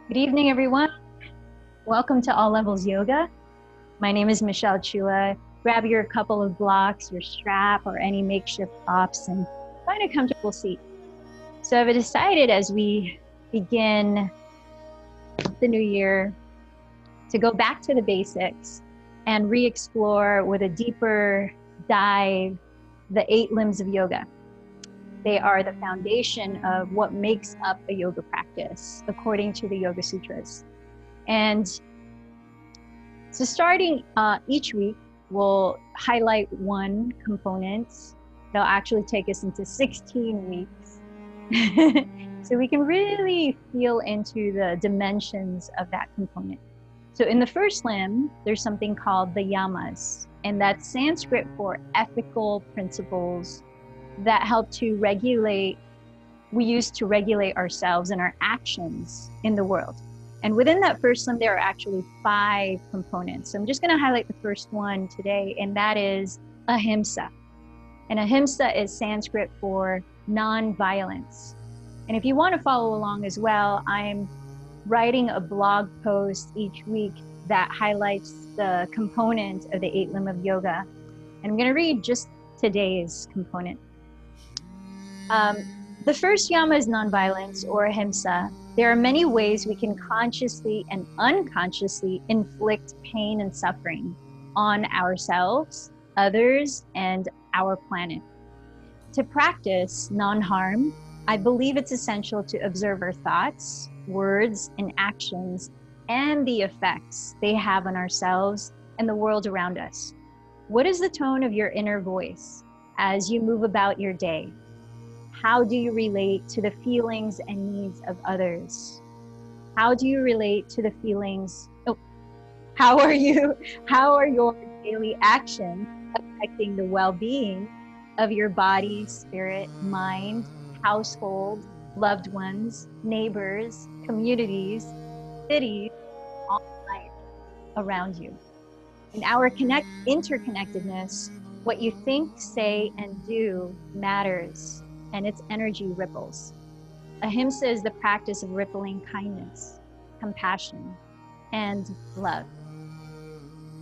Good evening, everyone. Welcome to All Levels Yoga. My name is Michelle Chua. Grab your couple of blocks, your strap, or any makeshift props and find a comfortable seat. So I've decided as we begin the new year to go back to the basics and re-explore with a deeper dive the 8 limbs of yoga. They are the foundation of what makes up a yoga practice, according to the Yoga Sutras. And so starting each week, we'll highlight one component. They'll actually take us into 16 weeks. So we can really feel into the dimensions of that component. So in the first limb, there's something called the yamas, and that's Sanskrit for ethical principles that help to regulate, we use to regulate ourselves and our actions in the world. And within that first limb, there are actually 5 components. So I'm just going to highlight the first one today, and that is ahimsa. And ahimsa is Sanskrit for non-violence. And if you want to follow along as well, I'm writing a blog post each week that highlights the component of the 8 limb of yoga. And I'm going to read just today's component. The first yama is nonviolence, or ahimsa. There are many ways we can consciously and unconsciously inflict pain and suffering on ourselves, others, and our planet. To practice non-harm, I believe it's essential to observe our thoughts, words, and actions, and the effects they have on ourselves and the world around us. What is the tone of your inner voice as you move about your day? How do you relate to the feelings and needs of others? How do you relate to the feelings? How are your daily actions affecting the well-being of your body, spirit, mind, household, loved ones, neighbors, communities, cities, all life around you? In our interconnectedness, what you think, say, and do matters, and its energy ripples. Ahimsa is the practice of rippling kindness, compassion, and love.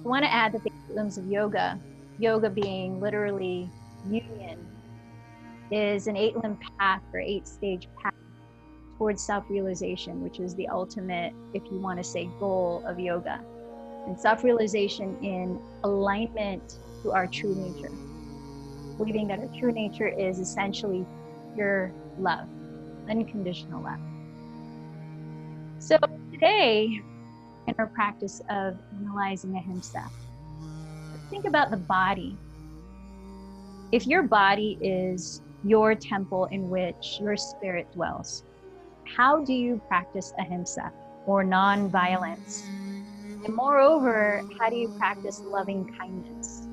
I want to add that the 8 limbs of yoga, yoga being literally union, is an 8-limb path or 8-stage path towards self-realization, which is the ultimate, if you want to say, goal of yoga. And self-realization in alignment to our true nature, believing that our true nature is essentially pure love, unconditional love. So today, in our practice of analyzing ahimsa, let's think about the body. If your body is your temple in which your spirit dwells, how do you practice ahimsa, or non-violence? And moreover, how do you practice loving kindness?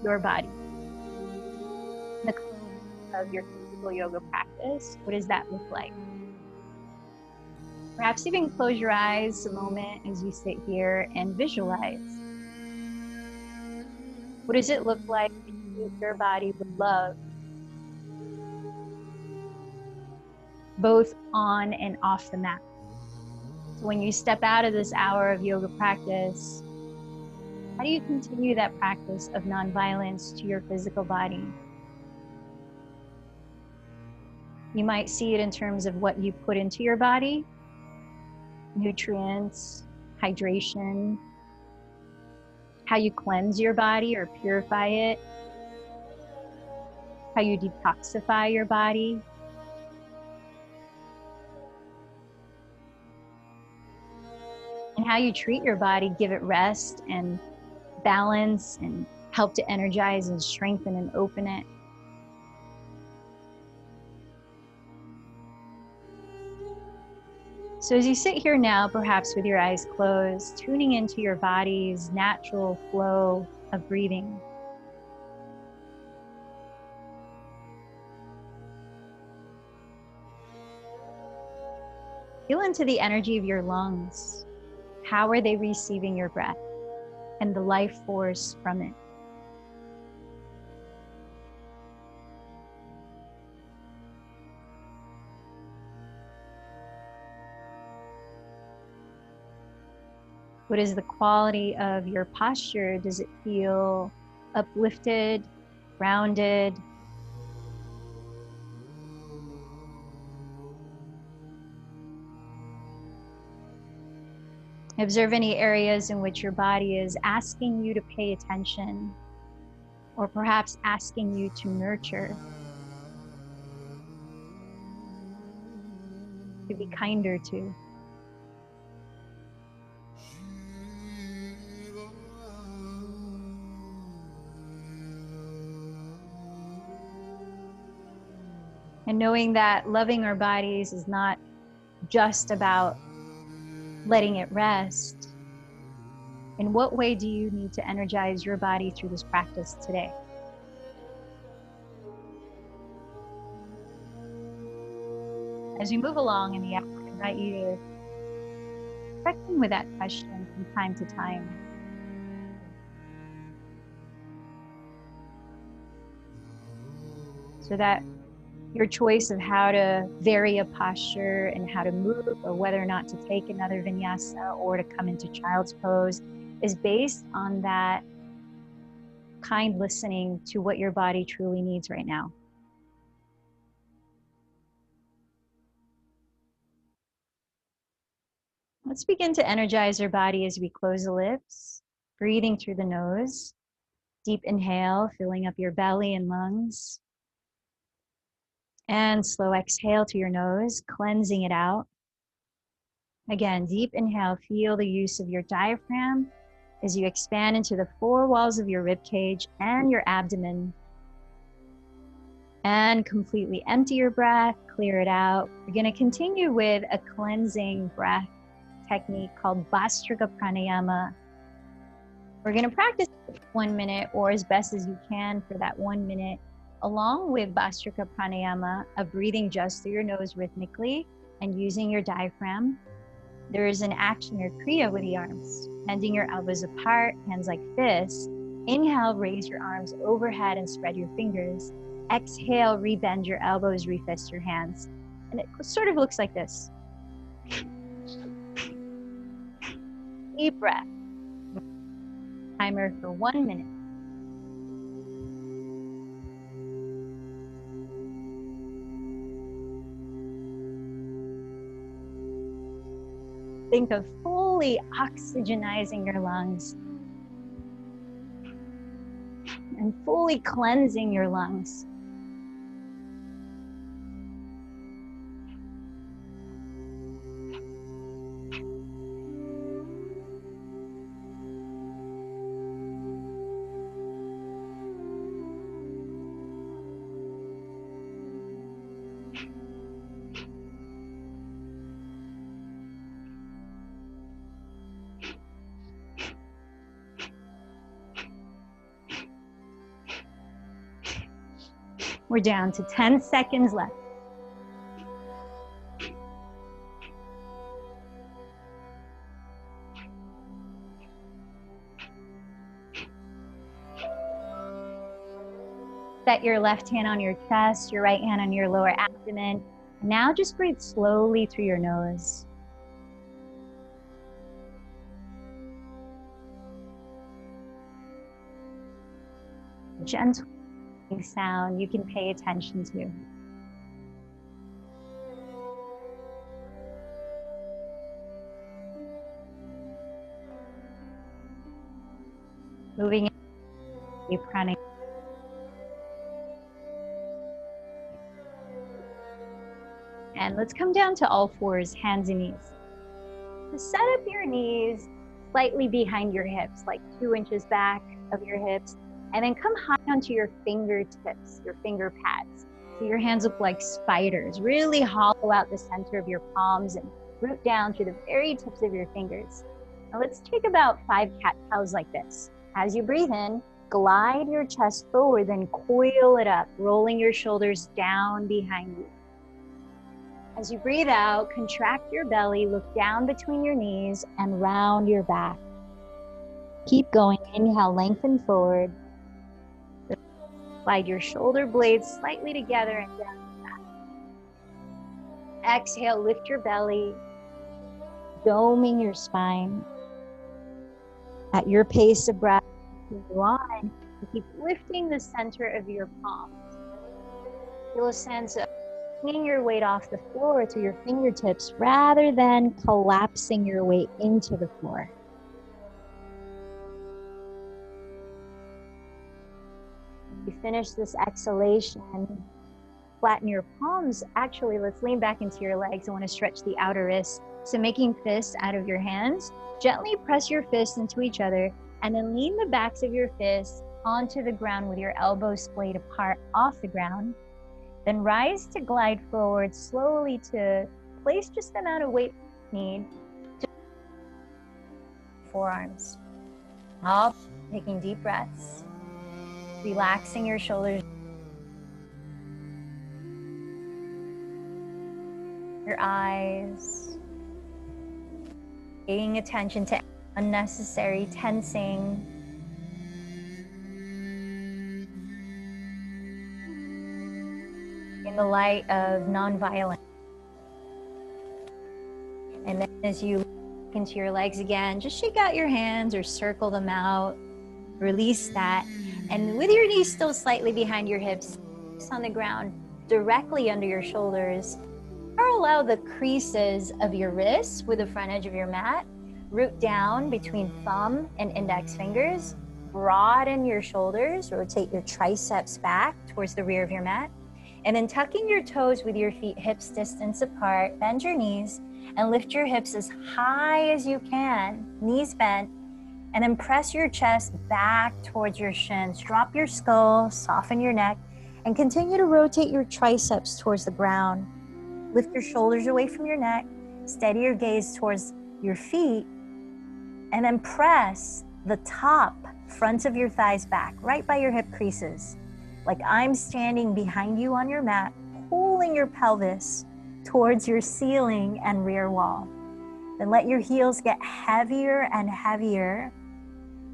Your body. In the context of your physical yoga practice, what does that look like? Perhaps even close your eyes a moment as you sit here and visualize. What does it look like to treat your body with love, both on and off the mat? So when you step out of this hour of yoga practice, how do you continue that practice of nonviolence to your physical body? You might see it in terms of what you put into your body, nutrients, hydration, how you cleanse your body or purify it, how you detoxify your body. And how you treat your body, give it rest and balance and help to energize and strengthen and open it. So as you sit here now, perhaps with your eyes closed, tuning into your body's natural flow of breathing. Feel into the energy of your lungs. How are they receiving your breath and the life force from it? What is the quality of your posture? Does it feel uplifted, grounded? Observe any areas in which your body is asking you to pay attention, or perhaps asking you to nurture, to be kinder to. And knowing that loving our bodies is not just about letting it rest. In what way do you need to energize your body through this practice today? As we move along in the hour, I invite you to check in with that question from time to time. So that your choice of how to vary a posture and how to move, or whether or not to take another vinyasa or to come into child's pose, is based on that kind listening to what your body truly needs right now. Let's begin to energize our body as we close the lips, breathing through the nose. Deep inhale, filling up your belly and lungs. And slow exhale to your nose, cleansing it out. Again, deep inhale, feel the use of your diaphragm as you expand into the four walls of your rib cage and your abdomen. And completely empty your breath, clear it out. We're going to continue with a cleansing breath technique called Bhastrika Pranayama. We're going to practice 1 minute, or as best as you can for that 1 minute, along with Bhastrika Pranayama, of breathing just through your nose rhythmically and using your diaphragm. There is an action or kriya with the arms, bending your elbows apart, hands like fists. Inhale, raise your arms overhead and spread your fingers. Exhale, rebend your elbows, refist your hands. And it sort of looks like this. Deep breath. Timer for 1 minute. Think of fully oxygenizing your lungs and fully cleansing your lungs. We're down to 10 seconds left. Set your left hand on your chest, your right hand on your lower abdomen. Now just breathe slowly through your nose. Gentle sound you can pay attention to. Moving in, pranic. And let's come down to all fours, hands and knees. So set up your knees slightly behind your hips, like 2 inches back of your hips, and then come high onto your fingertips, your finger pads. So your hands look like spiders. Really hollow out the center of your palms and root down through the very tips of your fingers. Now let's take about 5 cat-cows like this. As you breathe in, glide your chest forward, then coil it up, rolling your shoulders down behind you. As you breathe out, contract your belly, look down between your knees, and round your back. Keep going. Inhale, lengthen forward. Slide your shoulder blades slightly together and down the back. Exhale, lift your belly, doming your spine. At your pace of breath, continue on. Keep lifting the center of your palms. Feel a sense of bringing your weight off the floor to your fingertips rather than collapsing your weight into the floor. You finish this exhalation, flatten your palms. Actually, let's lean back into your legs. I want to stretch the outer wrists. So making fists out of your hands, gently press your fists into each other and then lean the backs of your fists onto the ground with your elbows splayed apart off the ground. Then rise to glide forward slowly to place just the amount of weight you need to forearms. Up, taking deep breaths, relaxing your shoulders, your eyes, paying attention to unnecessary tensing. In the light of nonviolence. And then as you look into your legs again, just shake out your hands or circle them out, release that. And with your knees still slightly behind your hips, on the ground, directly under your shoulders, parallel the creases of your wrists with the front edge of your mat, root down between thumb and index fingers, broaden your shoulders, rotate your triceps back towards the rear of your mat, and then tucking your toes with your feet hips distance apart, bend your knees and lift your hips as high as you can, knees bent, and then press your chest back towards your shins. Drop your skull, soften your neck, and continue to rotate your triceps towards the ground. Lift your shoulders away from your neck, steady your gaze towards your feet, and then press the top fronts of your thighs back, right by your hip creases. Like I'm standing behind you on your mat, pulling your pelvis towards your ceiling and rear wall. Then let your heels get heavier and heavier,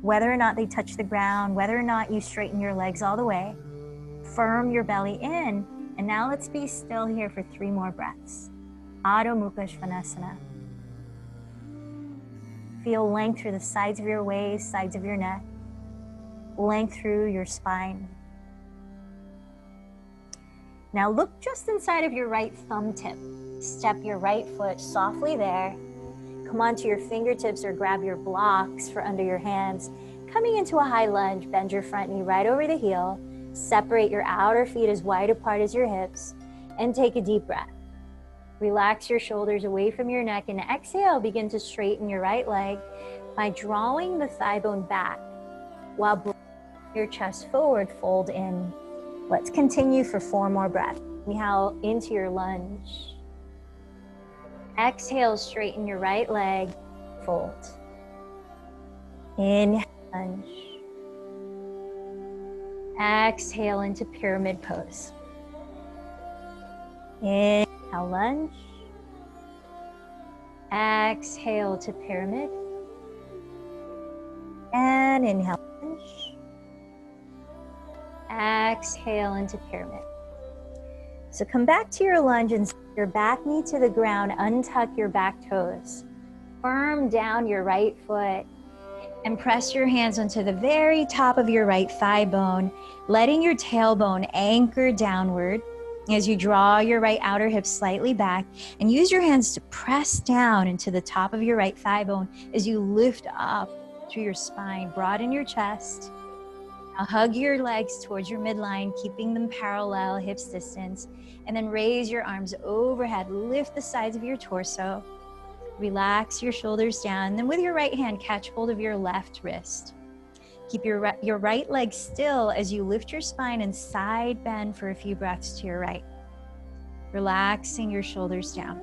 whether or not they touch the ground, whether or not you straighten your legs all the way. Firm your belly in, and now let's be still here for 3 more breaths. Adho Mukha Svanasana. Feel length through the sides of your waist, sides of your neck, length through your spine. Now look just inside of your right thumb tip. Step your right foot softly there. Come onto your fingertips or grab your blocks for under your hands. Coming into a high lunge, bend your front knee right over the heel. Separate your outer feet as wide apart as your hips and take a deep breath. Relax your shoulders away from your neck and exhale, begin to straighten your right leg by drawing the thigh bone back while bringing your chest forward, fold in. Let's continue for 4 more breaths. Inhale into your lunge. Exhale, straighten your right leg, fold. Inhale, lunge. Exhale into pyramid pose. Inhale, lunge. Exhale to pyramid. And inhale, lunge. Exhale into pyramid. So come back to your lunge and set your back knee to the ground. Untuck your back toes. Firm down your right foot and press your hands onto the very top of your right thigh bone, letting your tailbone anchor downward as you draw your right outer hip slightly back, and use your hands to press down into the top of your right thigh bone as you lift up through your spine. Broaden your chest. Now hug your legs towards your midline, keeping them parallel, hips distance, and then raise your arms overhead. Lift the sides of your torso. Relax your shoulders down. Then with your right hand, catch hold of your left wrist. Keep your right leg still as you lift your spine and side bend for a few breaths to your right. Relaxing your shoulders down.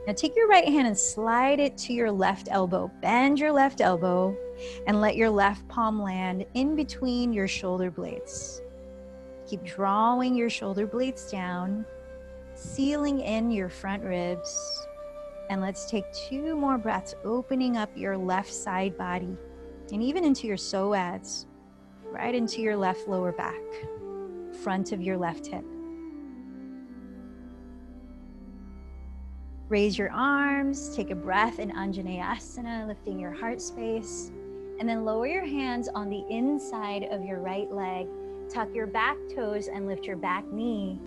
Now take your right hand and slide it to your left elbow. Bend your left elbow and let your left palm land in between your shoulder blades. Keep drawing your shoulder blades down, sealing in your front ribs. And let's take 2 more breaths, opening up your left side body and even into your psoas, right into your left lower back, front of your left hip. Raise your arms, take a breath in Anjaneyasana, lifting your heart space, and then lower your hands on the inside of your right leg. Tuck your back toes and lift your back knee.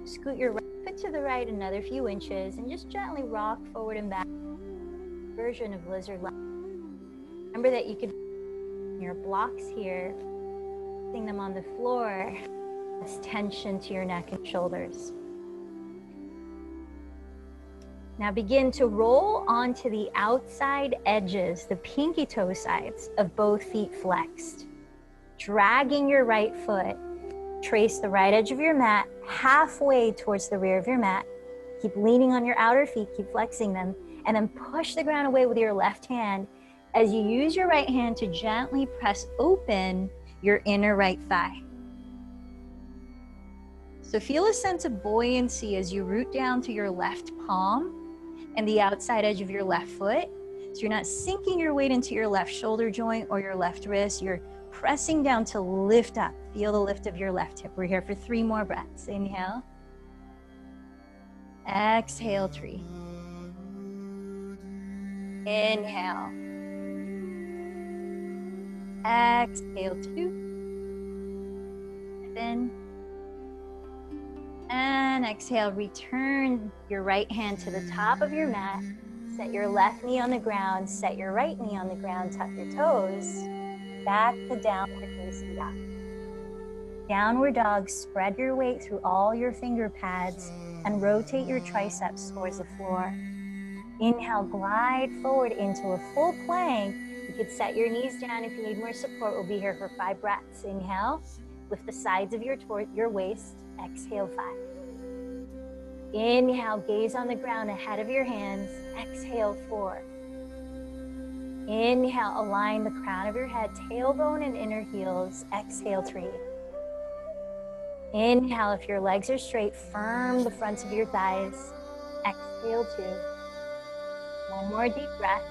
Scoot your right foot to the right another few inches and just gently rock forward and back. Version of lizard lunge. Remember that you could your blocks here, putting them on the floor. That's tension to your neck and shoulders. Now begin to roll onto the outside edges, the pinky toe sides of both feet flexed. Dragging your right foot, trace the right edge of your mat halfway towards the rear of your mat. Keep leaning on your outer feet, keep flexing them, and then push the ground away with your left hand as you use your right hand to gently press open your inner right thigh. So feel a sense of buoyancy as you root down to your left palm and the outside edge of your left foot. So you're not sinking your weight into your left shoulder joint or your left wrist. You're pressing down to lift up. Feel the lift of your left hip. We're here for 3 more breaths. Inhale. Exhale, 3. Inhale. Exhale, 2. In. And exhale, return your right hand to the top of your mat. Set your left knee on the ground, set your right knee on the ground, tuck your toes. Back to downward facing dog. Downward dog, spread your weight through all your finger pads and rotate your triceps towards the floor. Inhale, glide forward into a full plank. You could set your knees down if you need more support. We'll be here for 5 breaths. Inhale, lift the sides of your waist. Exhale, 5. Inhale, gaze on the ground ahead of your hands. Exhale, 4. Inhale, align the crown of your head, tailbone and inner heels. Exhale, 3. Inhale, if your legs are straight, firm the fronts of your thighs. Exhale, 2. One more deep breath.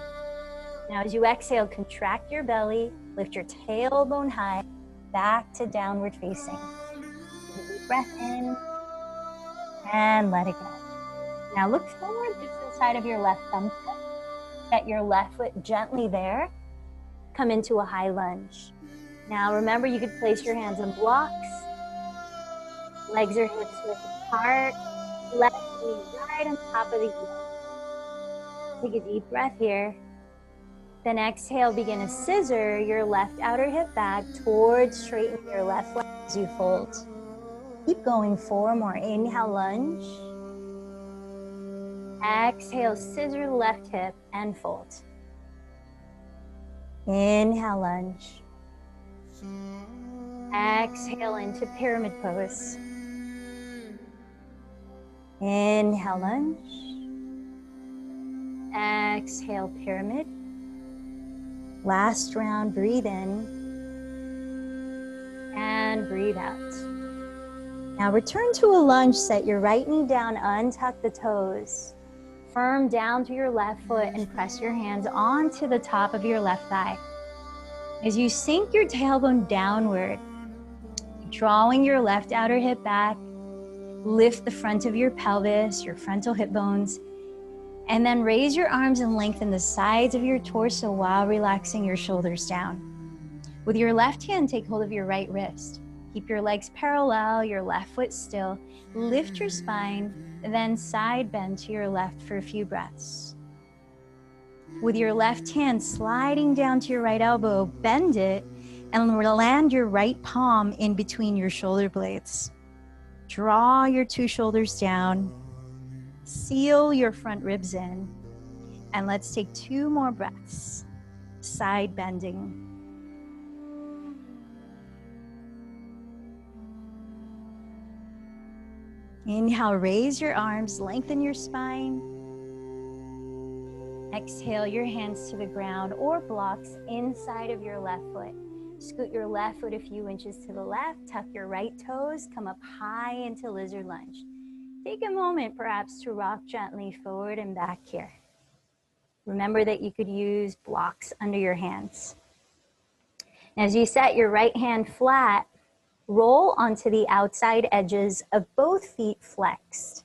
Now as you exhale, contract your belly, lift your tailbone high, back to downward facing. Take a deep breath in, and let it go. Now look forward just inside of your left thumb foot. Get your left foot gently there. Come into a high lunge. Now remember, you could place your hands on blocks. Legs or hips width apart. Left knee right on top of the heel. Take a deep breath here. Then exhale, begin to scissor your left outer hip back towards straighten your left leg as you fold. Keep going, 4 more. Inhale, lunge. Exhale, scissor the left hip and fold. Inhale, lunge. Exhale into pyramid pose. Inhale, lunge. Exhale, pyramid. Last round, breathe in and breathe out. Now return to a lunge, set your right knee down, untuck the toes. Firm down to your left foot and press your hands onto the top of your left thigh. As you sink your tailbone downward, drawing your left outer hip back, lift the front of your pelvis, your frontal hip bones, and then raise your arms and lengthen the sides of your torso while relaxing your shoulders down. With your left hand, take hold of your right wrist. Keep your legs parallel, your left foot still. Lift your spine, then side bend to your left for a few breaths. With your left hand sliding down to your right elbow, bend it and land your right palm in between your shoulder blades. Draw your 2 shoulders down. Seal your front ribs in. And let's take 2 more breaths. Side bending. Inhale, raise your arms, lengthen your spine. Exhale, your hands to the ground or blocks inside of your left foot. Scoot your left foot a few inches to the left, tuck your right toes, come up high into lizard lunge. Take a moment perhaps to rock gently forward and back here. Remember that you could use blocks under your hands. As you set your right hand flat, roll onto the outside edges of both feet flexed,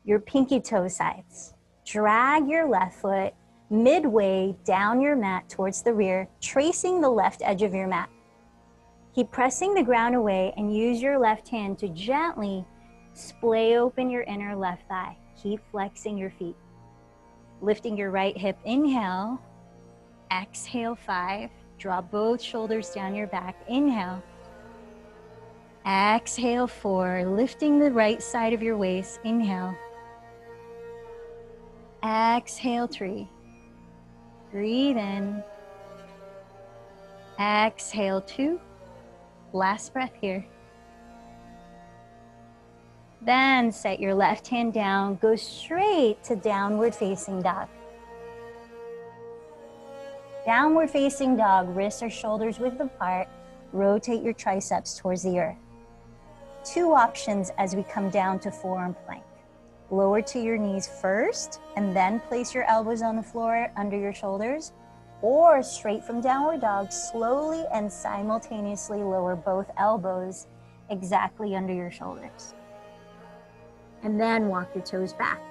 your pinky toe sides. Drag your left foot midway down your mat towards the rear, tracing the left edge of your mat. Keep pressing the ground away and use your left hand to gently splay open your inner left thigh. Keep flexing your feet. Lifting your right hip, inhale. Exhale, 5. Draw both shoulders down your back. Inhale. Exhale, 4. Lifting the right side of your waist. Inhale. Exhale, 3. Breathe in. Exhale, 2. Last breath here. Then set your left hand down. Go straight to downward facing dog. Downward facing dog, wrists or shoulders width apart. Rotate your triceps towards the earth. 2 options as we come down to forearm plank. Lower to your knees first, and then place your elbows on the floor under your shoulders, or straight from downward dog, slowly and simultaneously lower both elbows exactly under your shoulders. And then walk your toes back.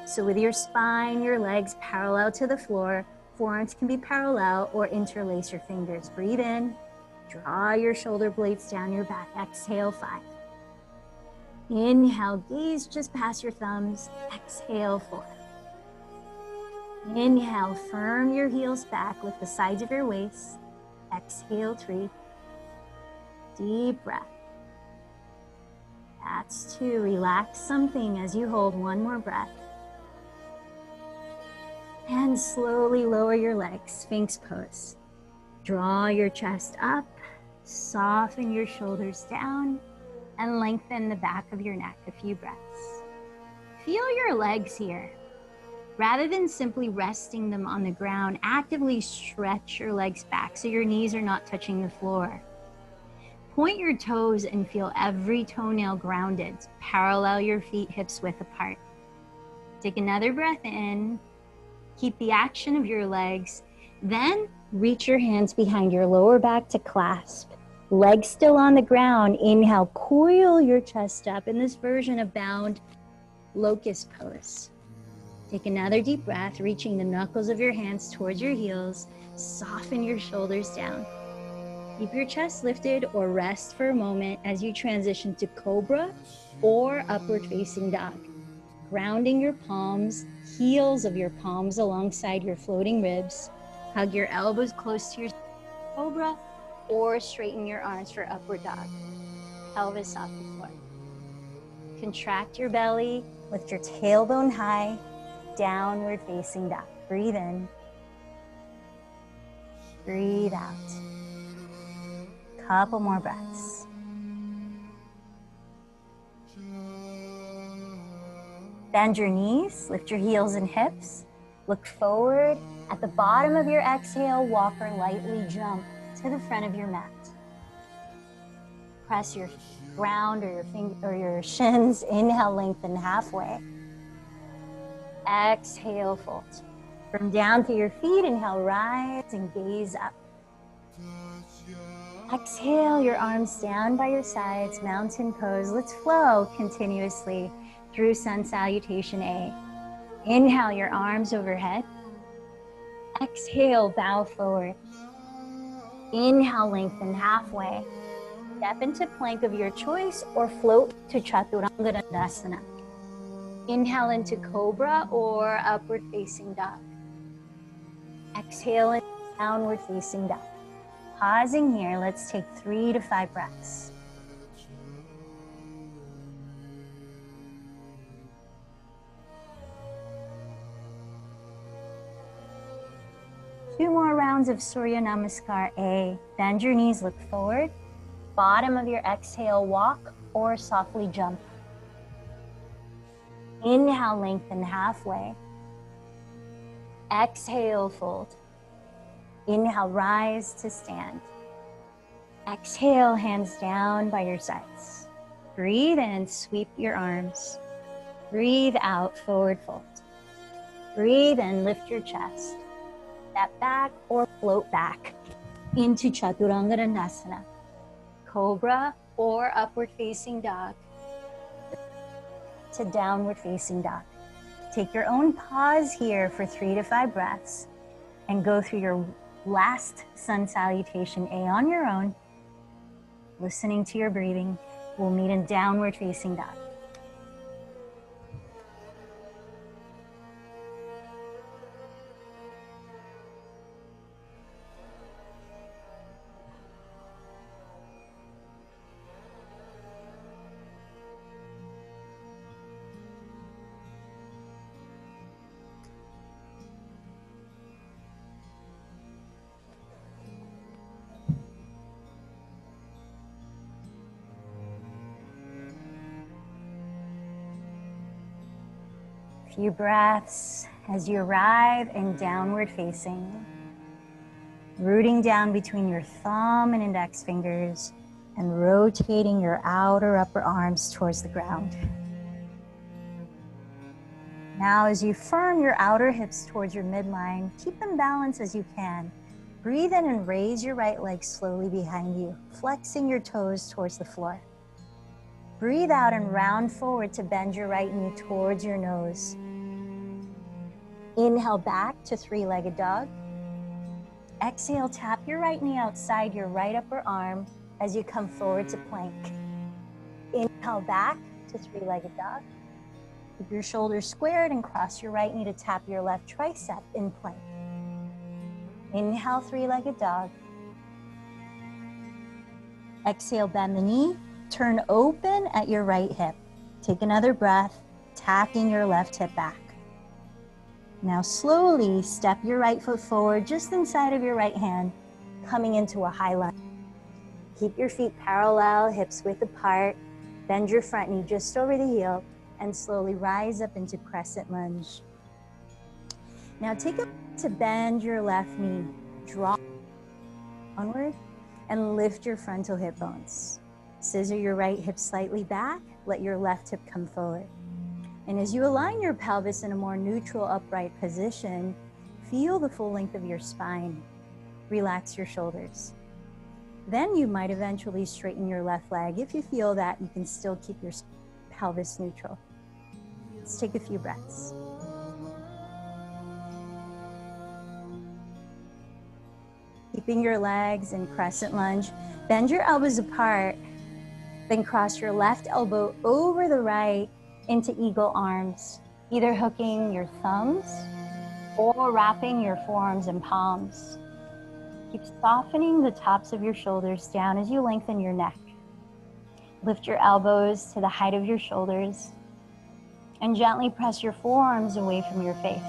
So with your spine, your legs parallel to the floor, forearms can be parallel or interlace your fingers. Breathe in, draw your shoulder blades down your back. Exhale, 5. Inhale, gaze just past your thumbs. Exhale, 4. Inhale, firm your heels back with the sides of your waist. Exhale, 3. Deep breath. That's 2. Relax something as you hold one more breath. And slowly lower your legs, Sphinx pose. Draw your chest up, soften your shoulders down, and lengthen the back of your neck. A few breaths. Feel your legs here. Rather than simply resting them on the ground, actively stretch your legs back so your knees are not touching the floor. Point your toes and feel every toenail grounded. Parallel your feet hips width apart. Take another breath in. Keep the action of your legs. Then reach your hands behind your lower back to clasp. Legs still on the ground. Inhale, coil your chest up in this version of bound locust pose. Take another deep breath, reaching the knuckles of your hands towards your heels. Soften your shoulders down. Keep your chest lifted or rest for a moment as you transition to cobra or upward facing dog. Grounding your palms, heels of your palms alongside your floating ribs. Hug your elbows close to your cobra or straighten your arms for upward dog. Pelvis off the floor. Contract your belly, lift your tailbone high, downward facing dog. Breathe in. Breathe out. Couple more breaths. Bend your knees, lift your heels and hips. Look forward. At the bottom of your exhale, walk or lightly jump to the front of your mat. Press your ground or your shins. Inhale, lengthen halfway. Exhale, fold. From down to your feet, inhale, rise and gaze up. Exhale, your arms down by your sides, mountain pose. Let's flow continuously through sun salutation A. Inhale, your arms overhead. Exhale, bow forward. Inhale, lengthen halfway. Step into plank of your choice or float to Chaturanga Dandasana. Inhale into cobra or upward facing dog. Exhale into downward facing dog. Pausing here, let's take 3 to 5 breaths. Two more rounds of Surya Namaskar A. Bend your knees, look forward. Bottom of your exhale, walk or softly jump. Inhale, lengthen halfway. Exhale, fold. Inhale, rise to stand. Exhale, hands down by your sides. Breathe in, sweep your arms. Breathe out, forward fold. Breathe in, lift your chest. Step back or float back into Chaturanga Dandasana. Cobra or upward facing dog to downward facing dog. Take your own pause here for 3 to 5 breaths and go through your last sun salutation A on your own, listening to your breathing. We'll meet in downward facing dog. Few breaths as you arrive in downward facing, rooting down between your thumb and index fingers and rotating your outer upper arms towards the ground. Now, as you firm your outer hips towards your midline, keep them balanced as you can. Breathe in and raise your right leg slowly behind you, flexing your toes towards the floor. Breathe out and round forward to bend your right knee towards your nose. Inhale back to three-legged dog. Exhale, tap your right knee outside your right upper arm as you come forward to plank. Inhale back to three-legged dog. Keep your shoulders squared and cross your right knee to tap your left tricep in plank. Inhale, three-legged dog. Exhale, bend the knee. Turn open at your right hip. Take another breath, tacking your left hip back. Now slowly step your right foot forward just inside of your right hand, coming into a high lunge. Keep your feet parallel, hips width apart. Bend your front knee just over the heel and slowly rise up into crescent lunge. Now take a moment to bend your left knee, draw onward, and lift your frontal hip bones. Scissor your right hip slightly back, let your left hip come forward. And as you align your pelvis in a more neutral upright position, feel the full length of your spine. Relax your shoulders. Then you might eventually straighten your left leg. If you feel that, you can still keep your pelvis neutral. Let's take a few breaths. Keeping your legs in crescent lunge, bend your elbows apart, then cross your left elbow over the right into eagle arms, either hooking your thumbs or wrapping your forearms and palms. Keep softening the tops of your shoulders down as you lengthen your neck. Lift your elbows to the height of your shoulders and gently press your forearms away from your face.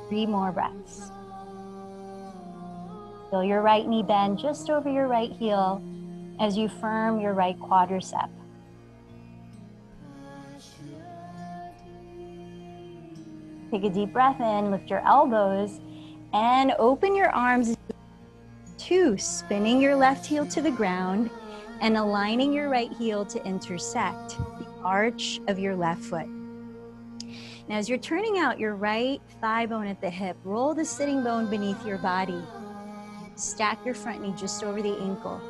3 more breaths. Feel your right knee bend just over your right heel as you firm your right quadricep. Take a deep breath in, lift your elbows, and open your arms to spinning your left heel to the ground and aligning your right heel to intersect the arch of your left foot. Now, as you're turning out your right thigh bone at the hip, roll the sitting bone beneath your body. Stack your front knee just over the ankle.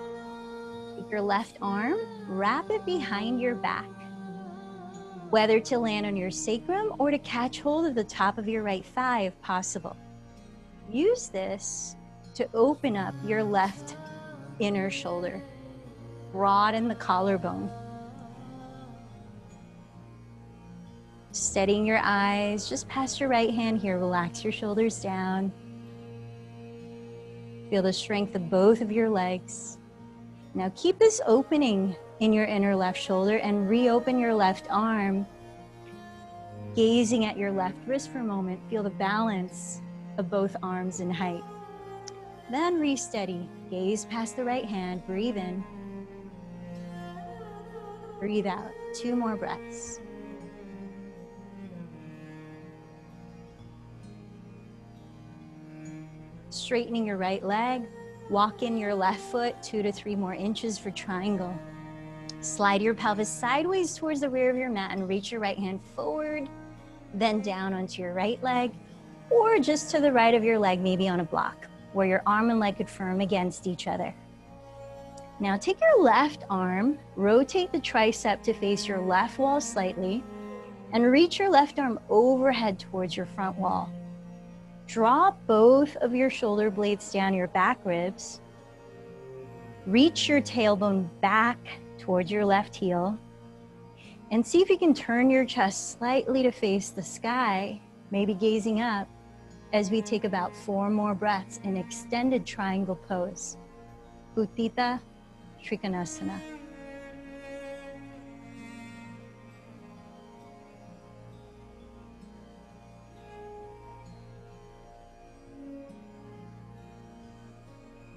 Take your left arm, wrap it behind your back, whether to land on your sacrum or to catch hold of the top of your right thigh if possible. Use this to open up your left inner shoulder. Broaden the collarbone. Steadying your eyes just past your right hand here. Relax your shoulders down. Feel the strength of both of your legs. Now keep this opening in your inner left shoulder and reopen your left arm. Gazing at your left wrist for a moment, feel the balance of both arms in height. Then re-steady, gaze past the right hand, breathe in. Breathe out, 2 more breaths. Straightening your right leg, walk in your left foot 2 to 3 more inches for triangle. Slide your pelvis sideways towards the rear of your mat and reach your right hand forward, then down onto your right leg, or just to the right of your leg, maybe on a block, where your arm and leg could firm against each other. Now take your left arm, rotate the tricep to face your left wall slightly, And reach your left arm overhead towards your front wall. Drop both of your shoulder blades down your back ribs. Reach your tailbone back towards your left heel. And see if you can turn your chest slightly to face the sky, maybe gazing up, as we take about 4 more breaths in extended triangle pose. Utthita Trikonasana.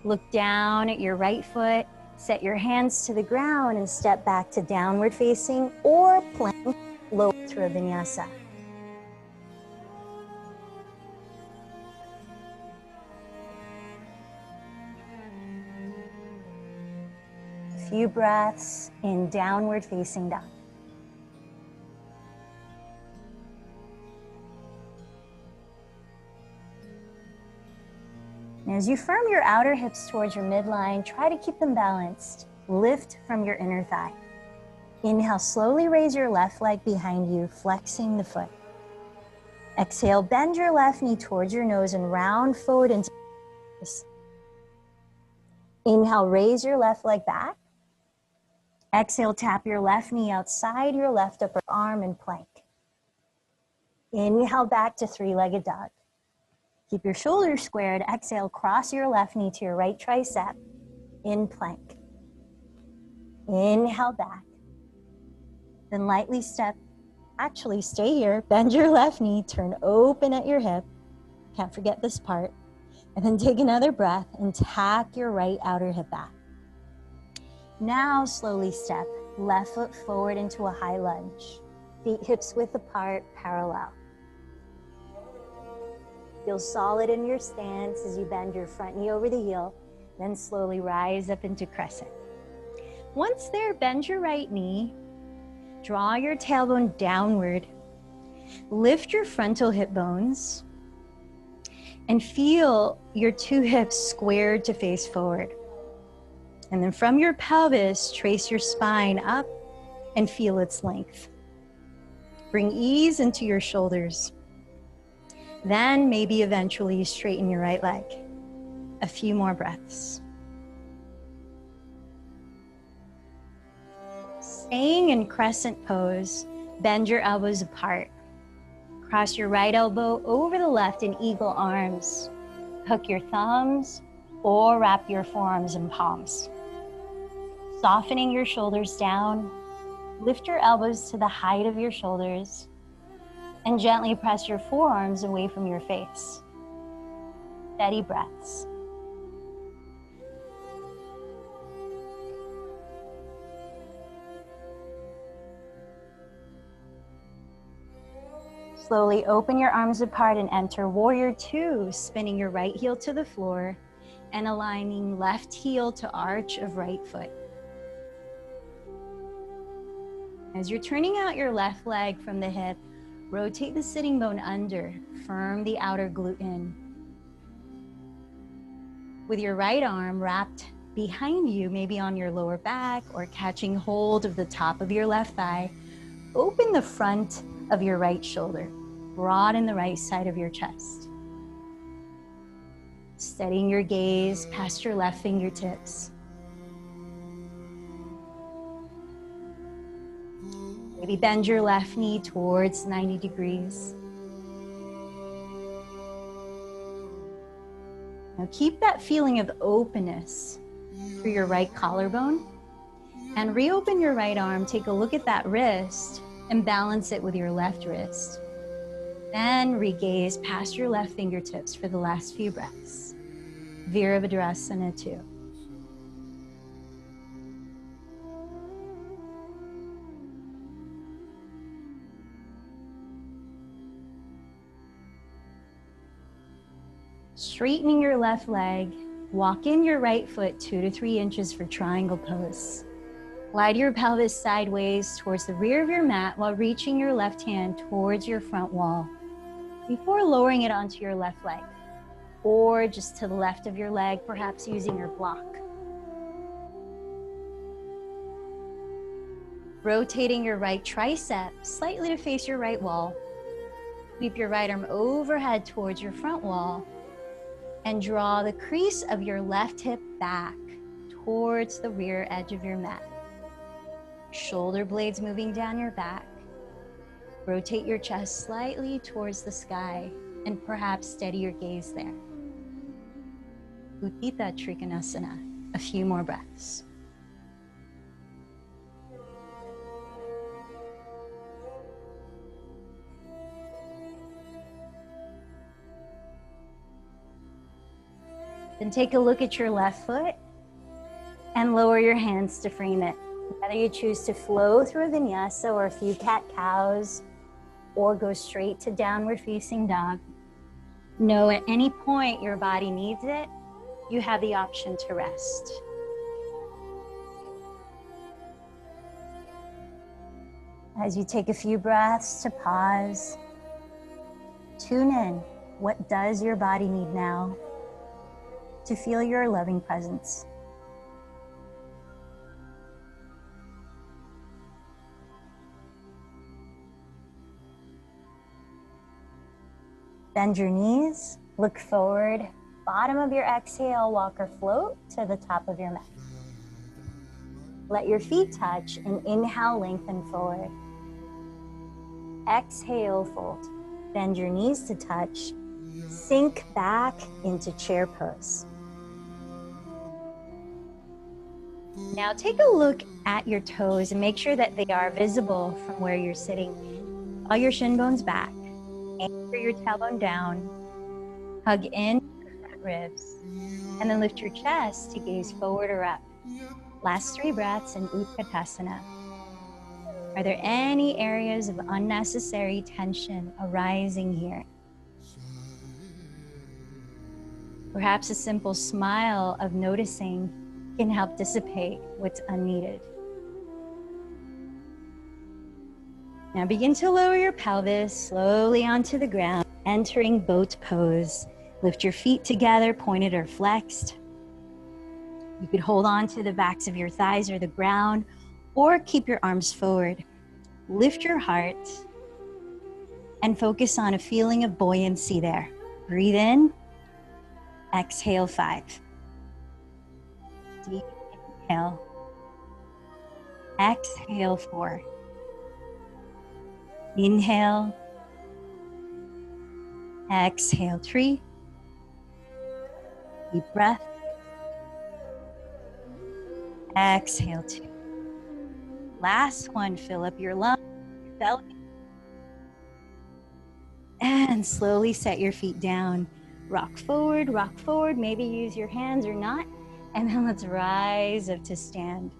Look down at your right foot, set your hands to the ground and step back to downward facing or plank low through vinyasa. A few breaths in downward facing dog. And as you firm your outer hips towards your midline, try to keep them balanced. Lift from your inner thigh. Inhale, slowly raise your left leg behind you, flexing the foot. Exhale, bend your left knee towards your nose and round forward into this. Inhale, raise your left leg back. Exhale, tap your left knee outside your left upper arm and plank. Inhale, back to three-legged dog. Keep your shoulders squared. Exhale, cross your left knee to your right tricep in plank. Inhale back. Then lightly step, actually stay here, bend your left knee, turn open at your hip. Can't forget this part. And then take another breath and tack your right outer hip back. Now slowly step left foot forward into a high lunge. Feet hips width apart, parallel. Feel solid in your stance as you bend your front knee over the heel, then slowly rise up into crescent. Once there, bend your right knee, draw your tailbone downward, lift your frontal hip bones, and feel your 2 hips squared to face forward. And then from your pelvis, trace your spine up and feel its length. Bring ease into your shoulders. Then maybe eventually straighten your right leg. A few more breaths. Staying in crescent pose, bend your elbows apart. Cross your right elbow over the left in eagle arms. Hook your thumbs or wrap your forearms in palms. Softening your shoulders down, lift your elbows to the height of your shoulders and gently press your forearms away from your face. Steady breaths. Slowly open your arms apart and enter Warrior Two, spinning your right heel to the floor and aligning left heel to arch of right foot. As you're turning out your left leg from the hip, rotate the sitting bone under, firm the outer glute in. With your right arm wrapped behind you, maybe on your lower back or catching hold of the top of your left thigh, open the front of your right shoulder, broaden the right side of your chest. Steadying your gaze past your left fingertips. Maybe bend your left knee towards 90 degrees. Now keep that feeling of openness through your right collarbone and reopen your right arm. Take a look at that wrist and balance it with your left wrist. Then regaze past your left fingertips for the last few breaths. Virabhadrasana 2. Straightening your left leg, walk in your right foot 2 to 3 inches for triangle pose. Glide your pelvis sideways towards the rear of your mat while reaching your left hand towards your front wall before lowering it onto your left leg or just to the left of your leg, perhaps using your block. Rotating your right tricep slightly to face your right wall. Sweep your right arm overhead towards your front wall and draw the crease of your left hip back towards the rear edge of your mat. Shoulder blades moving down your back. Rotate your chest slightly towards the sky and perhaps steady your gaze there. Utthita Trikonasana. A few more breaths. Then take a look at your left foot and lower your hands to frame it. Whether you choose to flow through a vinyasa or a few cat-cows, or go straight to downward facing dog, know at any point your body needs it, you have the option to rest. As you take a few breaths to pause, tune in. What does your body need now to feel your loving presence? Bend your knees, look forward. Bottom of your exhale, walk or float to the top of your mat. Let your feet touch and inhale, lengthen forward. Exhale, fold. Bend your knees to touch. Sink back into chair pose. Now take a look at your toes and make sure that they are visible from where you're sitting. Draw your shin bones back. Anchor your tailbone down. Hug in your fat ribs. And then lift your chest to gaze forward or up. Last 3 breaths in Utkatasana. Are there any areas of unnecessary tension arising here? Perhaps a simple smile of noticing can help dissipate what's unneeded. Now begin to lower your pelvis slowly onto the ground, entering boat pose. Lift your feet together, pointed or flexed. You could hold on to the backs of your thighs or the ground, or keep your arms forward. Lift your heart and focus on a feeling of buoyancy there. Breathe in, exhale 5. Deep inhale, exhale 4. Inhale, exhale 3. Deep breath. Exhale 2. Last one, fill up your lungs, your belly. And slowly set your feet down. Rock forward, maybe use your hands or not. And then let's rise up to stand.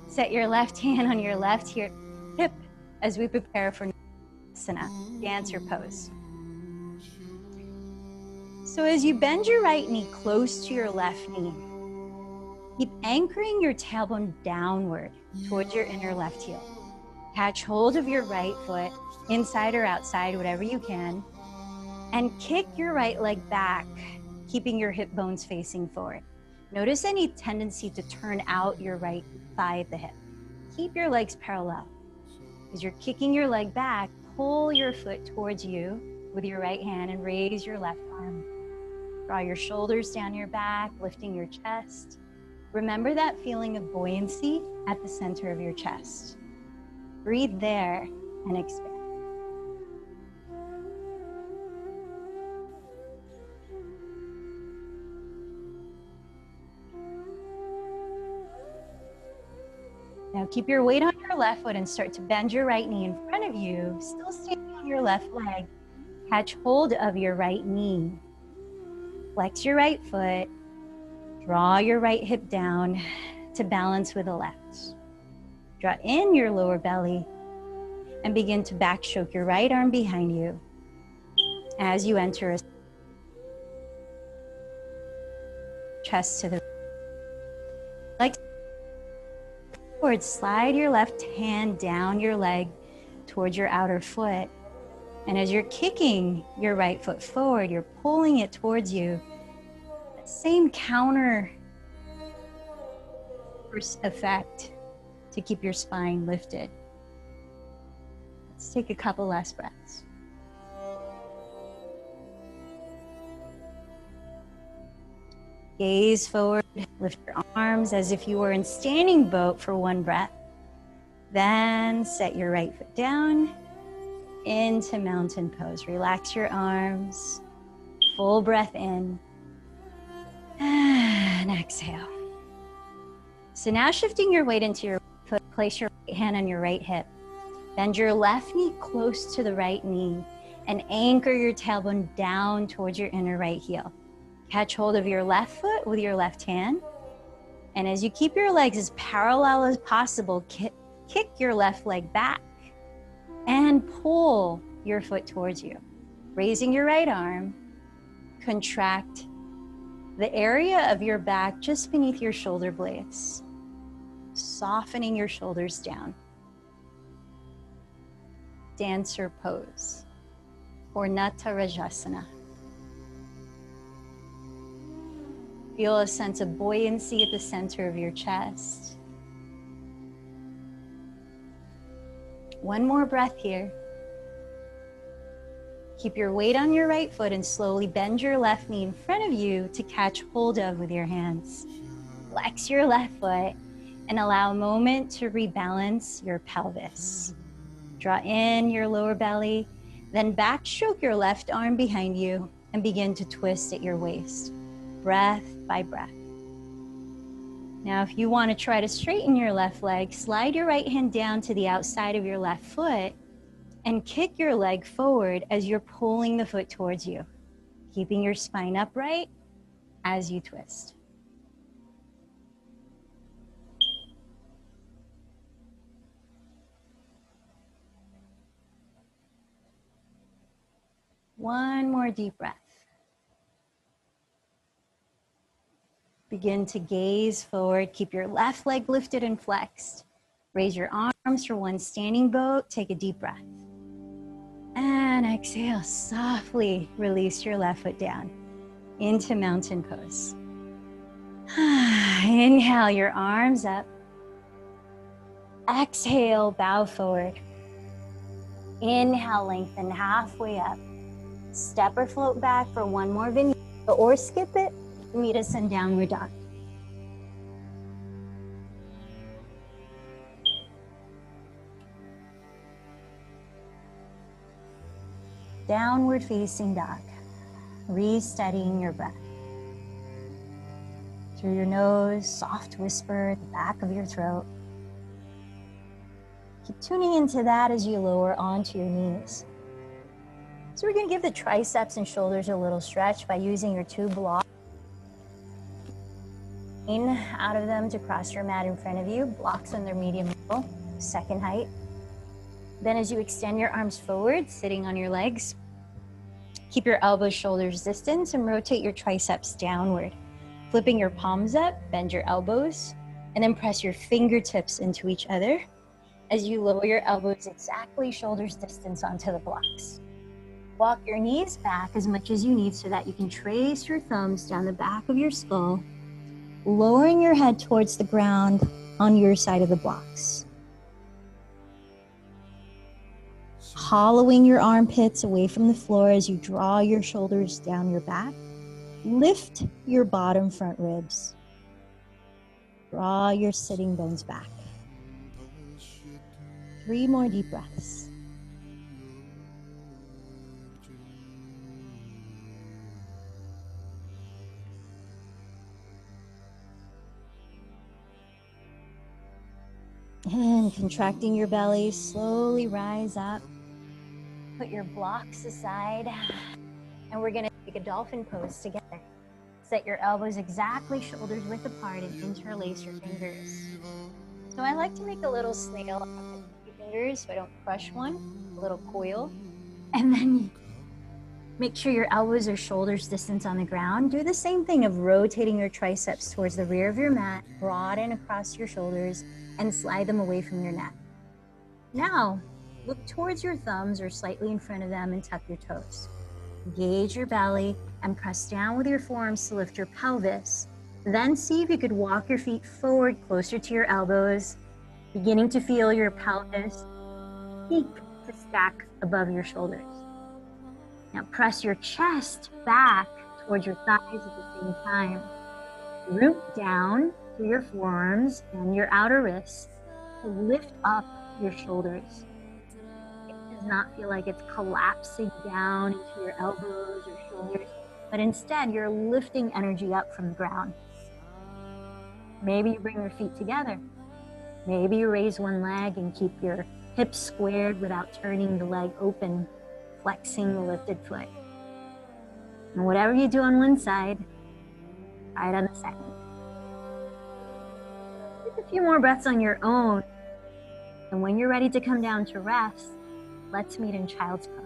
Set your left hand on your left hip as we prepare for Asana, dancer pose. So as you bend your right knee close to your left knee, keep anchoring your tailbone downward towards your inner left heel. Catch hold of your right foot, inside or outside, whatever you can, and kick your right leg back, keeping your hip bones facing forward. Notice any tendency to turn out your right thigh at the hip. Keep your legs parallel. As you're kicking your leg back, pull your foot towards you with your right hand and raise your left arm. Draw your shoulders down your back, lifting your chest. Remember that feeling of buoyancy at the center of your chest. Breathe there and expand. Now keep your weight on your left foot and start to bend your right knee in front of you, still standing on your left leg. Catch hold of your right knee. Flex your right foot. Draw your right hip down to balance with the left. Draw in your lower belly and begin to back stroke your right arm behind you as you enter a chest to the like forward. Slide your left hand down your leg towards your outer foot. And as you're kicking your right foot forward, you're pulling it towards you. That same counter effect to keep your spine lifted. Let's take a couple last breaths. Gaze forward, lift your arms as if you were in standing boat for one breath. Then set your right foot down into mountain pose. Relax your arms, full breath in, and exhale. So now shifting your weight into your foot, place your right hand on your right hip. Bend your left knee close to the right knee and anchor your tailbone down towards your inner right heel. Catch hold of your left foot with your left hand. And as you keep your legs as parallel as possible, kick your left leg back and pull your foot towards you. Raising your right arm, contract the area of your back just beneath your shoulder blades, softening your shoulders down. Dancer pose, or Natarajasana. Feel a sense of buoyancy at the center of your chest. One more breath here. Keep your weight on your right foot and slowly bend your left knee in front of you to catch hold of with your hands. Flex your left foot and allow a moment to rebalance your pelvis. Draw in your lower belly, then backstroke your left arm behind you and begin to twist at your waist, breath by breath. Now, if you want to try to straighten your left leg, slide your right hand down to the outside of your left foot and kick your leg forward as you're pulling the foot towards you, keeping your spine upright as you twist. One more deep breath. Begin to gaze forward. Keep your left leg lifted and flexed. Raise your arms for one standing boat. Take a deep breath. And exhale, softly release your left foot down into mountain pose. Inhale your arms up. Exhale, bow forward. Inhale, lengthen halfway up. Step or float back for one more vinyasa, or skip it. Meet us in downward dog. Downward facing dog. Re-steadying your breath. Through your nose, soft whisper at the back of your throat. Keep tuning into that as you lower onto your knees. So we're going to give the triceps and shoulders a little stretch by using your two blocks. In out of them to cross your mat in front of you, blocks on their medium level, second height. Then as you extend your arms forward, sitting on your legs, keep your elbows shoulders distance and rotate your triceps downward. Flipping your palms up, bend your elbows, and then press your fingertips into each other as you lower your elbows exactly shoulders distance onto the blocks. Walk your knees back as much as you need so that you can trace your thumbs down the back of your skull, lowering your head towards the ground on your side of the blocks. Hollowing your armpits away from the floor as you draw your shoulders down your back. Lift your bottom front ribs. Draw your sitting bones back. 3 more deep breaths. And contracting your belly, slowly rise up. Put your blocks aside. And we're going to take a dolphin pose together. Set your elbows exactly shoulders width apart and interlace your fingers. So I like to make a little snail out of your fingers so I don't crush one, a little coil. And then make sure your elbows are shoulders distance on the ground. Do the same thing of rotating your triceps towards the rear of your mat, broaden across your shoulders, and slide them away from your neck. Now, look towards your thumbs or slightly in front of them and tuck your toes. Engage your belly and press down with your forearms to lift your pelvis. Then see if you could walk your feet forward closer to your elbows, beginning to feel your pelvis peak to stack above your shoulders. Now press your chest back towards your thighs at the same time. Root down through your forearms and your outer wrists to lift up your shoulders. It does not feel like it's collapsing down into your elbows or shoulders, but instead you're lifting energy up from the ground. Maybe you bring your feet together. Maybe you raise one leg and keep your hips squared without turning the leg open, flexing the lifted foot. And whatever you do on one side, try it on the second. Take a few more breaths on your own. And when you're ready to come down to rest, let's meet in child's pose.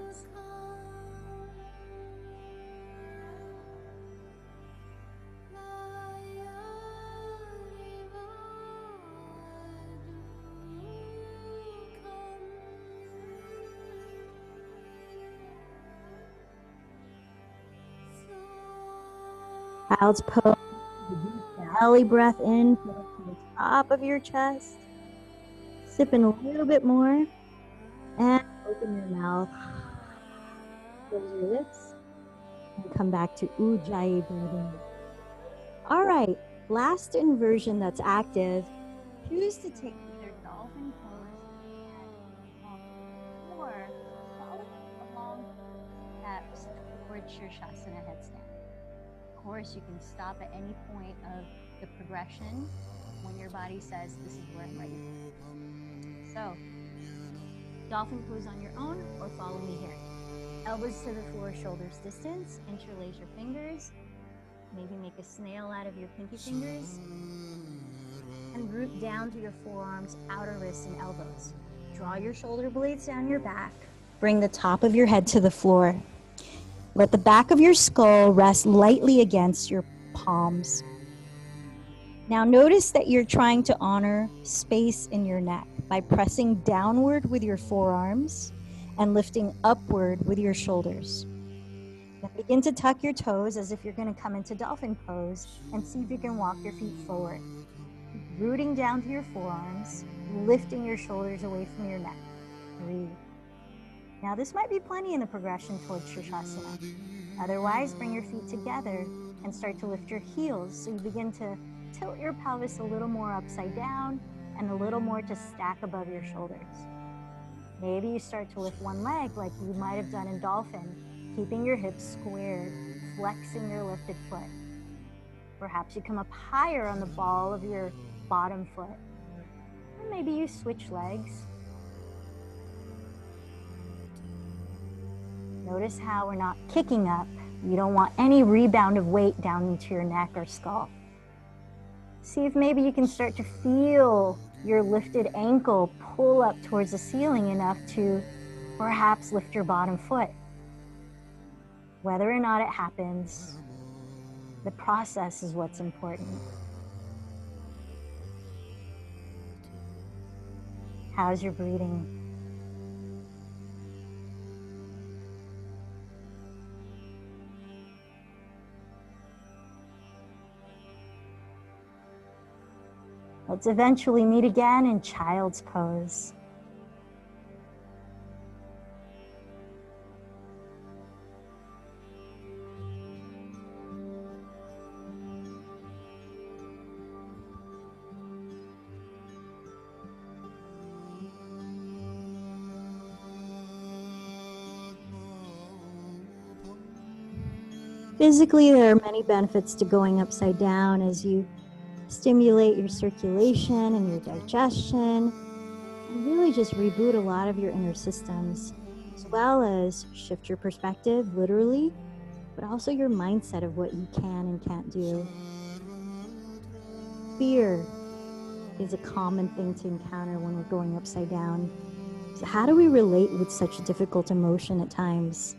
Child's pose. Belly breath in to the top of your chest. Sip in a little bit more. And open your mouth. Close your lips. And come back to Ujjayi breathing. All right. Last inversion that's active. Choose to take either dolphin pose or follow along steps towards your Shasana headstand. Of course, you can stop at any point of the progression when your body says, this is where I'm ready. So, dolphin pose on your own or follow me here. Elbows to the floor, shoulders distance, interlace your fingers, maybe make a snail out of your pinky fingers, and root down through your forearms, outer wrists, and elbows. Draw your shoulder blades down your back. Bring the top of your head to the floor. Let the back of your skull rest lightly against your palms. Now notice that you're trying to honor space in your neck by pressing downward with your forearms and lifting upward with your shoulders. Then begin to tuck your toes as if you're going to come into dolphin pose and see if you can walk your feet forward. Rooting down through your forearms, lifting your shoulders away from your neck. Breathe. Now this might be plenty in the progression towards Shasana. Otherwise, bring your feet together and start to lift your heels so you begin to tilt your pelvis a little more upside down and a little more to stack above your shoulders. Maybe you start to lift one leg like you might have done in dolphin, keeping your hips squared, flexing your lifted foot. Perhaps you come up higher on the ball of your bottom foot. Or maybe you switch legs. Notice how we're not kicking up. You don't want any rebound of weight down into your neck or skull. See if maybe you can start to feel your lifted ankle pull up towards the ceiling enough to perhaps lift your bottom foot. Whether or not it happens, the process is what's important. How's your breathing? Let's eventually meet again in child's pose. Physically, there are many benefits to going upside down as you stimulate your circulation and your digestion, and really just reboot a lot of your inner systems, as well as shift your perspective, literally, but also your mindset of what you can and can't do. Fear is a common thing to encounter when we're going upside down. So how do we relate with such a difficult emotion at times?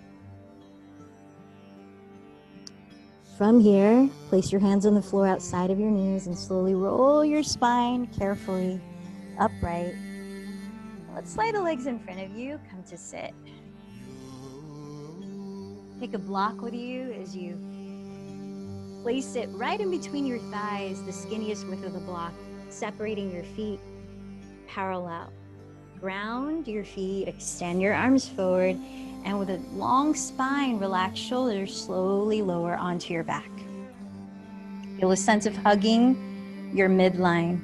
From here, place your hands on the floor outside of your knees and slowly roll your spine carefully upright. Let's slide the legs in front of you. Come to sit. Take a block with you as you Place it right in between your thighs, the skinniest width of the block, separating your feet parallel. Ground your feet, extend your arms forward, and with a long spine, relaxed shoulders, slowly lower onto your back. Feel a sense of hugging your midline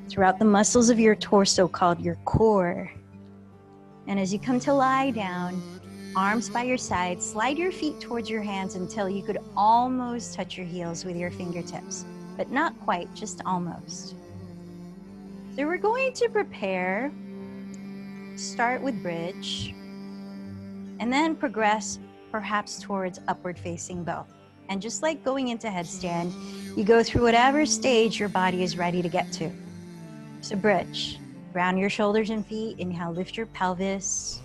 throughout the muscles of your torso called your core. And as you come to lie down, arms by your side, slide your feet towards your hands until you could almost touch your heels with your fingertips, but not quite, just almost. So we're going to prepare, start with bridge, and then progress perhaps towards upward facing bow. And just like going into headstand, you go through whatever stage your body is ready to get to. So bridge, ground your shoulders and feet, inhale, lift your pelvis.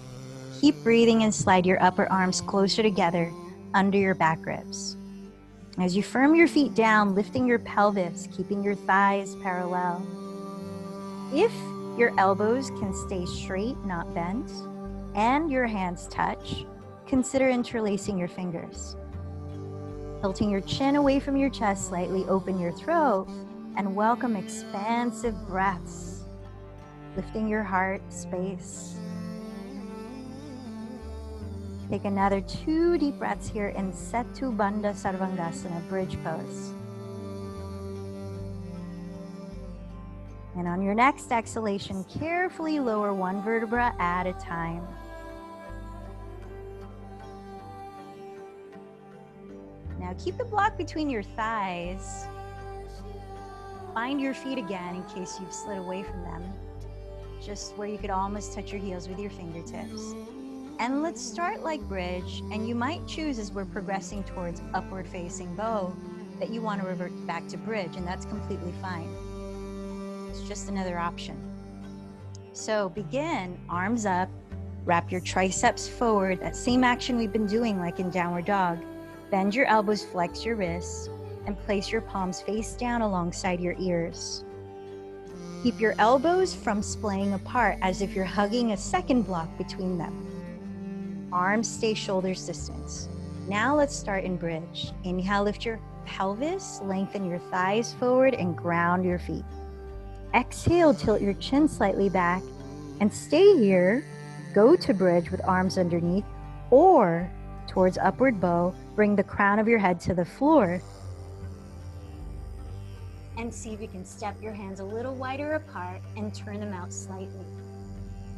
Keep breathing and slide your upper arms closer together under your back ribs. As you firm your feet down, lifting your pelvis, keeping your thighs parallel. If your elbows can stay straight, not bent, and your hands touch, consider interlacing your fingers. Tilting your chin away from your chest, slightly open your throat, and welcome expansive breaths, lifting your heart space. Take another 2 deep breaths here in Setu Bandha Sarvangasana, bridge pose. And on your next exhalation, carefully lower 1 vertebra at a time. Now keep the block between your thighs. Find your feet again in case you've slid away from them, just where you could almost touch your heels with your fingertips. And let's start like bridge, and you might choose as we're progressing towards upward facing bow that you want to revert back to bridge, and that's completely fine. It's just another option. So begin, arms up, wrap your triceps forward, that same action we've been doing like in downward dog. Bend your elbows, flex your wrists, and place your palms face down alongside your ears. Keep your elbows from splaying apart as if you're hugging a second block between them. Arms stay shoulders distance. Now let's start in bridge. Inhale, lift your pelvis, lengthen your thighs forward, and ground your feet. Exhale, tilt your chin slightly back, and stay here. Go to bridge with arms underneath, or towards upward bow, bring the crown of your head to the floor. And see if you can step your hands a little wider apart and turn them out slightly.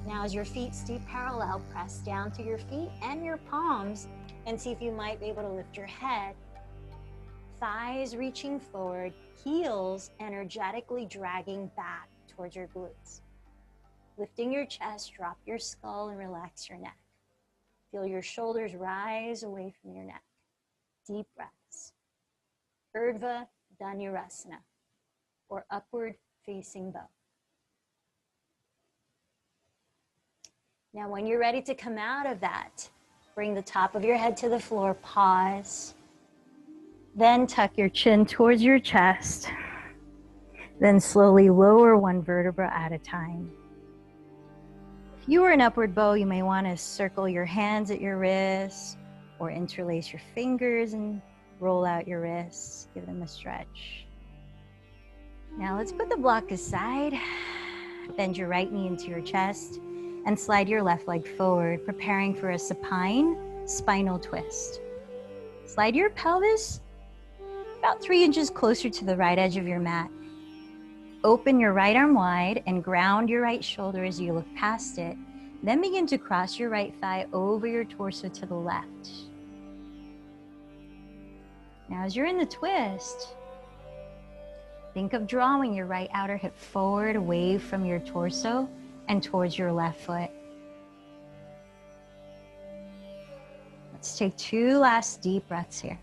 Now as your feet stay parallel, press down to your feet and your palms and see if you might be able to lift your head. Thighs reaching forward, heels energetically dragging back towards your glutes. Lifting your chest, drop your skull and relax your neck. Feel your shoulders rise away from your neck. Deep breaths. Urdhva Dhanurasana, or upward facing bow. Now when you're ready to come out of that, bring the top of your head to the floor, pause. Then tuck your chin towards your chest. Then slowly lower 1 vertebra at a time. If you were in upward bow, you may want to circle your hands at your wrists or interlace your fingers and roll out your wrists. Give them a stretch. Now let's put the block aside. Bend your right knee into your chest and slide your left leg forward, preparing for a supine spinal twist. Slide your pelvis about 3 inches closer to the right edge of your mat. Open your right arm wide and ground your right shoulder as you look past it. Then begin to cross your right thigh over your torso to the left. Now as you're in the twist, think of drawing your right outer hip forward away from your torso and towards your left foot. Let's take 2 last deep breaths here.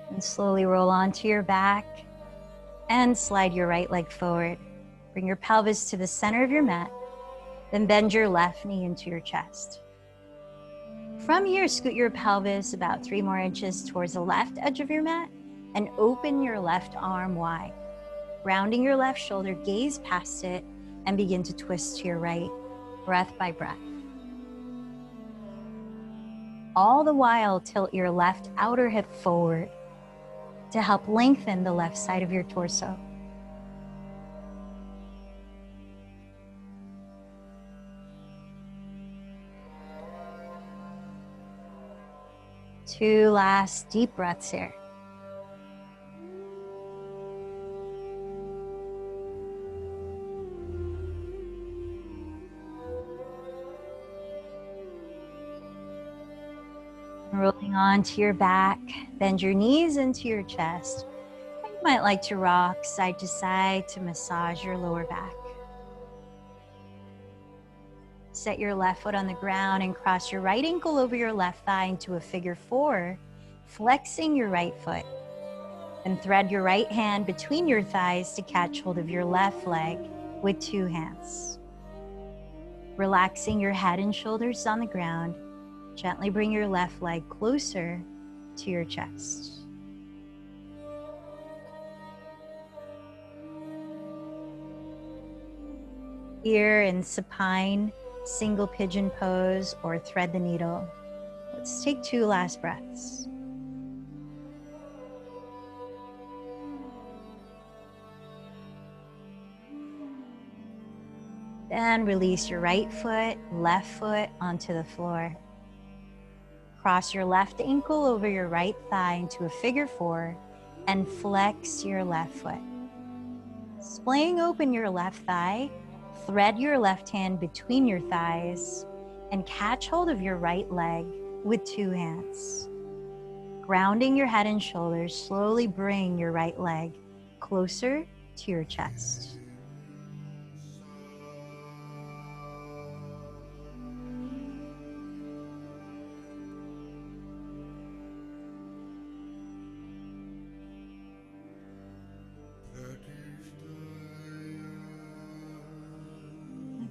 And slowly roll onto your back and slide your right leg forward. Bring your pelvis to the center of your mat. Then bend your left knee into your chest. From here, scoot your pelvis about 3 more inches towards the left edge of your mat and open your left arm wide. Rounding your left shoulder, gaze past it, and begin to twist to your right, breath by breath. All the while, tilt your left outer hip forward to help lengthen the left side of your torso. Two last deep breaths here. Rolling onto your back, bend your knees into your chest. You might like to rock side to side to massage your lower back. Set your left foot on the ground and cross your right ankle over your left thigh into a figure four, flexing your right foot. Then thread your right hand between your thighs to catch hold of your left leg with two hands. Relaxing your head and shoulders on the ground, gently bring your left leg closer to your chest. Here in supine, single pigeon pose, or thread the needle. Let's take two last breaths. Then release your right foot, left foot onto the floor. Cross your left ankle over your right thigh into a figure four and flex your left foot. Splaying open your left thigh, thread your left hand between your thighs and catch hold of your right leg with two hands. Grounding your head and shoulders, slowly bring your right leg closer to your chest.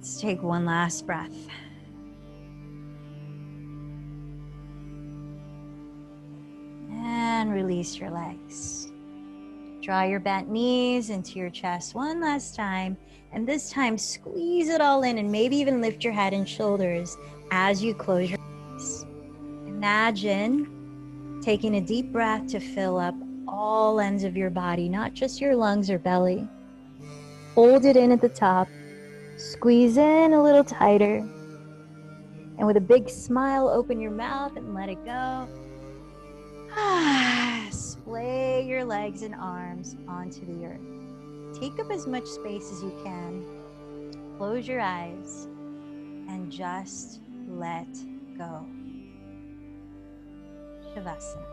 Let's take one last breath. And release your legs. Draw your bent knees into your chest one last time. And this time, squeeze it all in and maybe even lift your head and shoulders as you close your eyes. Imagine taking a deep breath to fill up all ends of your body, not just your lungs or belly. Hold it in at the top. Squeeze in a little tighter. And with a big smile, open your mouth and let it go. Splay your legs and arms onto the earth. Take up as much space as you can. Close your eyes and just let go. Shavasana.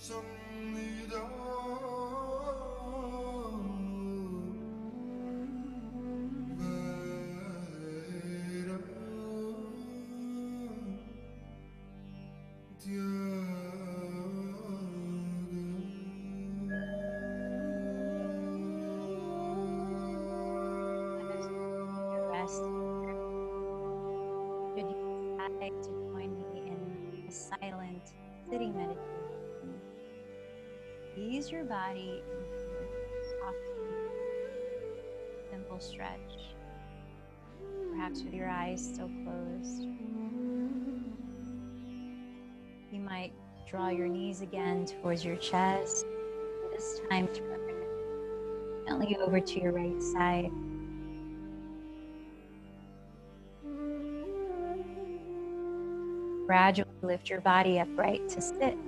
As you rest here, should you decide to join me in a silent sitting meditation, ease your body into a soft, simple stretch, perhaps with your eyes still closed. You might draw your knees again towards your chest, this time turn gently over to your right side. Gradually lift your body upright to sit,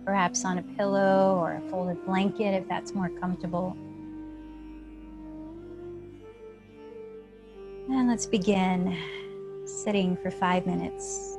perhaps on a pillow or a folded blanket if that's more comfortable. And let's begin sitting for 5 minutes.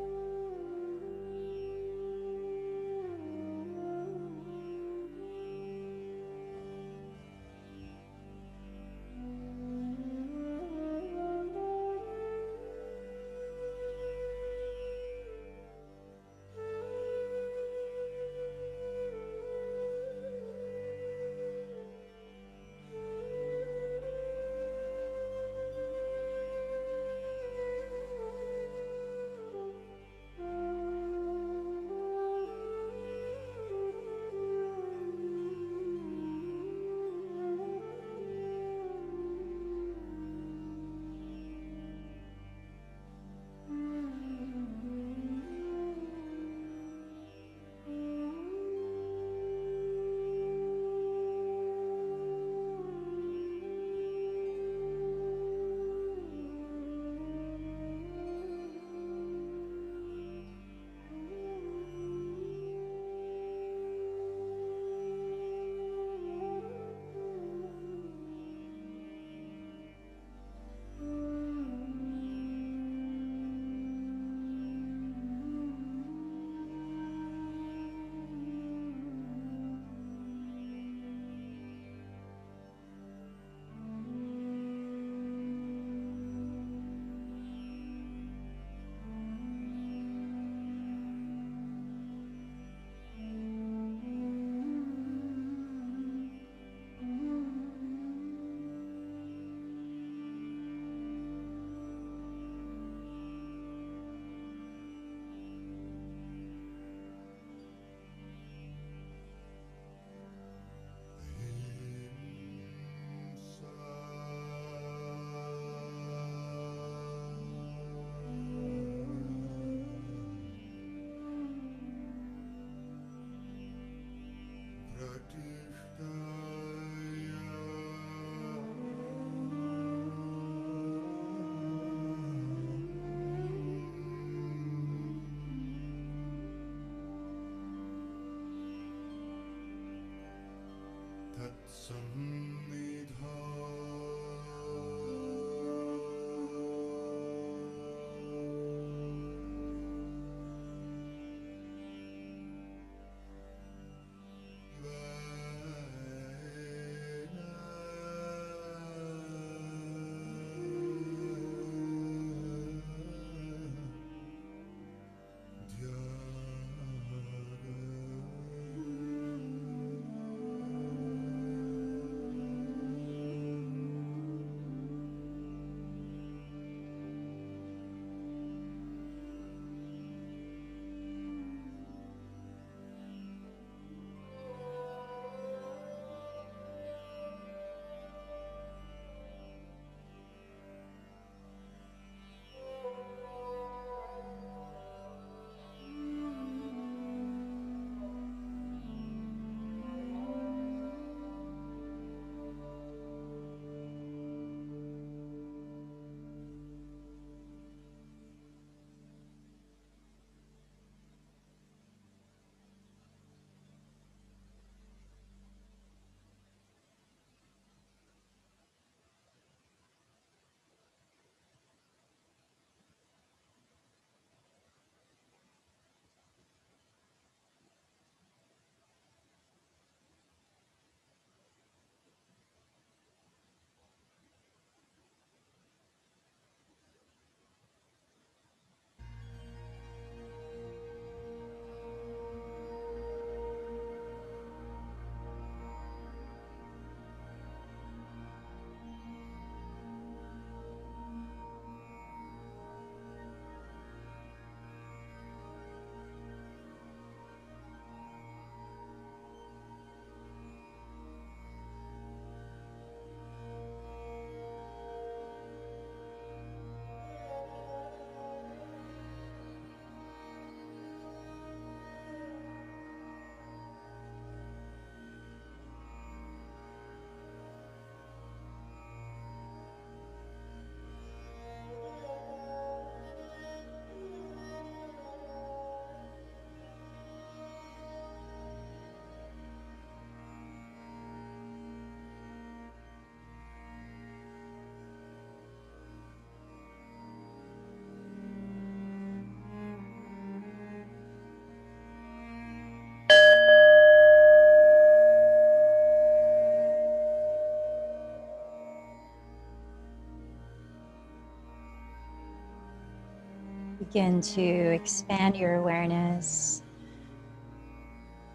Begin to expand your awareness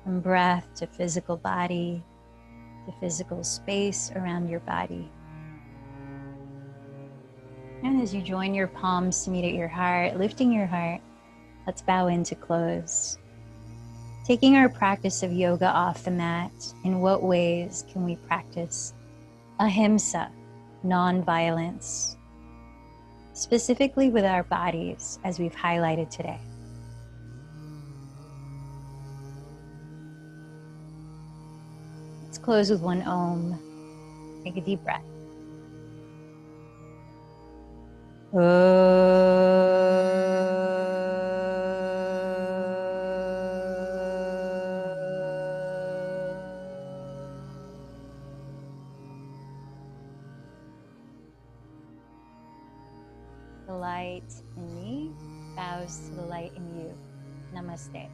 from breath to physical body, to physical space around your body. And as you join your palms to meet at your heart, lifting your heart, let's bow in to close. Taking our practice of yoga off the mat, in what ways can we practice ahimsa, non-violence, specifically with our bodies, as we've highlighted today? Let's close with one Om. Take a deep breath. The light in me bows to the light in you. Namaste.